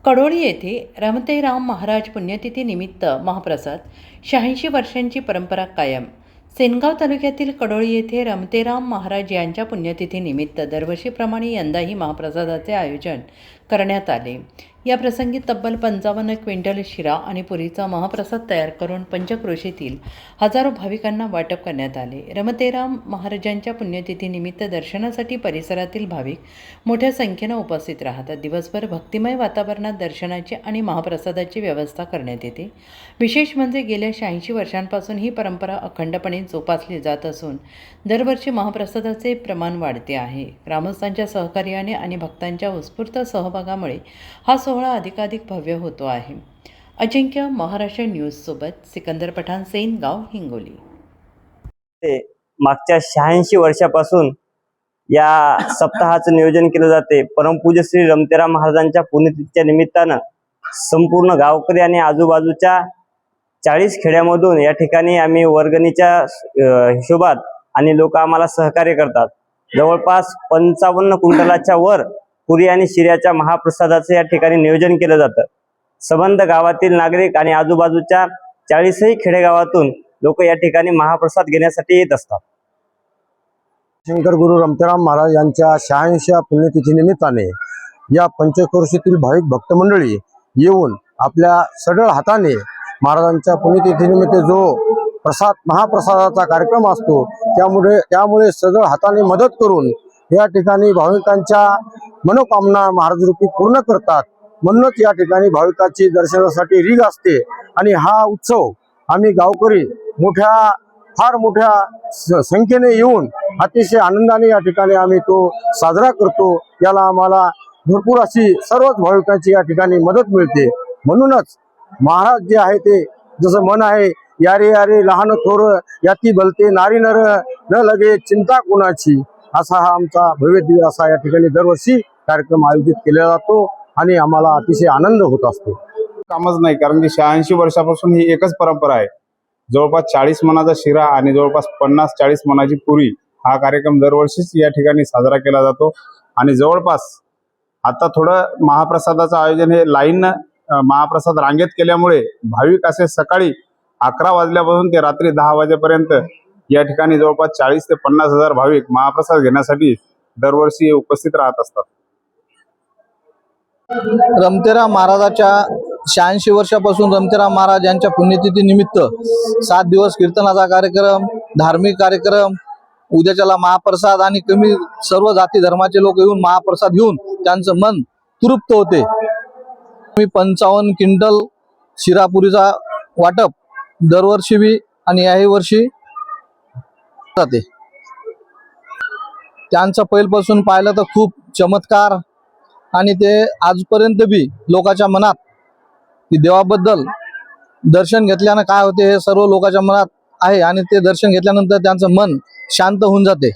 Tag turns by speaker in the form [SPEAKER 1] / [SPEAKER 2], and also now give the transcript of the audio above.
[SPEAKER 1] कडोळी येथे रमतेराम महाराज पुण्यतिथी निमित्त महाप्रसाद 86 वर्षांची परंपरा कायम। सेनगाव तालुक्यातील कडोळी येथे रमतेराम महाराज यांच्या पुण्यतिथी निमित्त दरवर्षीप्रमाणे यंदाही महाप्रसादाचे आयोजन करण्यात आले। या प्रसंगी तब्बल 55 क्विंटल शिरा आणि पुरीचा महाप्रसाद तयार करून पंचक्रोशीतील हजारो भाविकांना वाटप करण्यात आले। रमतेराम महाराजांच्या पुण्यतिथी निमित्त दर्शनासाठी परिसरातील भाविक मोठ्या संख्येने उपस्थित राहतात। दिवसभर भक्तिमय वातावरणात दर्शनाची आणि महाप्रसादाची व्यवस्था करण्यात येते। विशेष म्हणजे गेल्या 86 वर्षांपासून ही परंपरा अखंडपणे जोपासली जात असून दरवर्षी महाप्रसादाचे प्रमाण वाढते आहे। ग्रामस्थांच्या सहकार्याने आणि भक्तांच्या उत्स्फूर्त सहभागामुळे हा सोहळा अधिकाधिक भव्य होतो आहे। अजिंक्य महाराष्ट्र न्यूज सोबत सिकंदर पठाण, सेनगाव, हिंगोली।
[SPEAKER 2] मागच्या 86 वर्षापासून या सप्ताहाचं नियोजन केलं जाते। परमपूज्य श्री रमतेराम महाराजांच्या पुण्यतिथीच्या निमित्तानं संपूर्ण गावकरी आणि आजूबाजूच्या 40 खेड्यामधून या ठिकाणी आम्ही वर्गणीच्या हिशोबात आणि लोक आम्हाला सहकार्य करतात। जवळपास 55 क्विंटलाच्या वर पुरी आणि शिऱ्याच्या महाप्रसादाचे या ठिकाणी नियोजन केलं जातं। संबंध गावातील नागरिक आणि आजूबाजूच्या 40ही खेडेगावातून लोक या ठिकाणी महाप्रसाद घेण्यासाठी येत असतात।
[SPEAKER 3] शंकर गुरु रमतेराम महाराज यांच्या 86व्या पुण्यतिथी निमित्ताने या पंचक्रोशीतील भाविक भक्त मंडळी येऊन आपल्या सढळ हाताने महाराजांच्या पुण्यतिथीनिमित्त जो महाप्रसादाचा कार्यक्रम असतो त्यामुळे सढळ हाताने मदत करून या ठिकाणी भाविकांच्या मनोकामना महाराज रूपी पूर्ण करतात। म्हणूनच या ठिकाणी भाविकांची दर्शनासाठी रीघ असते आणि हा उत्सव आम्ही गावकरी फार मोठ्या संख्येने येऊन अतिशय आनंदाने या ठिकाणी आम्ही तो साजरा करतो। याला आम्हाला भरपूर अशी सर्वच भाविकांची या ठिकाणी मदत मिळते। म्हणूनच महाराज जे आहे ते जसं मन आहे, यारे यारे लहान थोर याती भलते नारी नर न लगे चिंता कोणाची, असा हा आमचा भव्य दिव्य असा या ठिकाणी दरवर्षी कार्यक्रम आयोजित केला जातो आणि आम्हाला अतिशय आनंद होत असतो।
[SPEAKER 4] कामच नाही, कारण की 86 वर्षापासून ही एकच परंपरा आहे। जवळपास 40 मणाचा शिरा आणि जवळपास 50-40 मणाची पुरी हा कार्यक्रम दरवर्षीच या ठिकाणी साजरा केला जातो। आणि जवळपास आता थोडं महाप्रसादाचं आयोजन हे लाईन महाप्रसाद रांगेत केल्यामुळे भाविक असे सकाळी 11 वाजल्यापासून ते रात्री 10 वाजेपर्यंत या ठिकाणी जवळपास 40 ते 50 हजार भाविक महाप्रसाद घेण्यासाठी दरवर्षी उपस्थित राहत असतात।
[SPEAKER 5] रमतेराम महाराजाच्या 86 वर्षापासून रमतेराम महाराज यांच्या पुण्यतिथी निमित्त 7 दिवस कीर्तनाचा कार्यक्रम, धार्मिक कार्यक्रम, उद्याच्याला महाप्रसाद आणि कमी सर्व जाती धर्माचे लोक येऊन महाप्रसाद घेऊन त्यांचं मन तृप्त होते। 55 क्विंटल शिरापुरीचा वाटप दरवर्षी बी आणि याही वर्षी जाते। त्यांचं पहिल्यापासून पाहिलं तर खूप चमत्कार आणि ते आजपर्यंत बी लोकांच्या मनात की देवाबद्दल दर्शन घेतल्यानं काय होते हे सर्व लोकांच्या मनात आहे आणि ते दर्शन घेतल्यानंतर त्यांचं मन शांत होऊन जाते।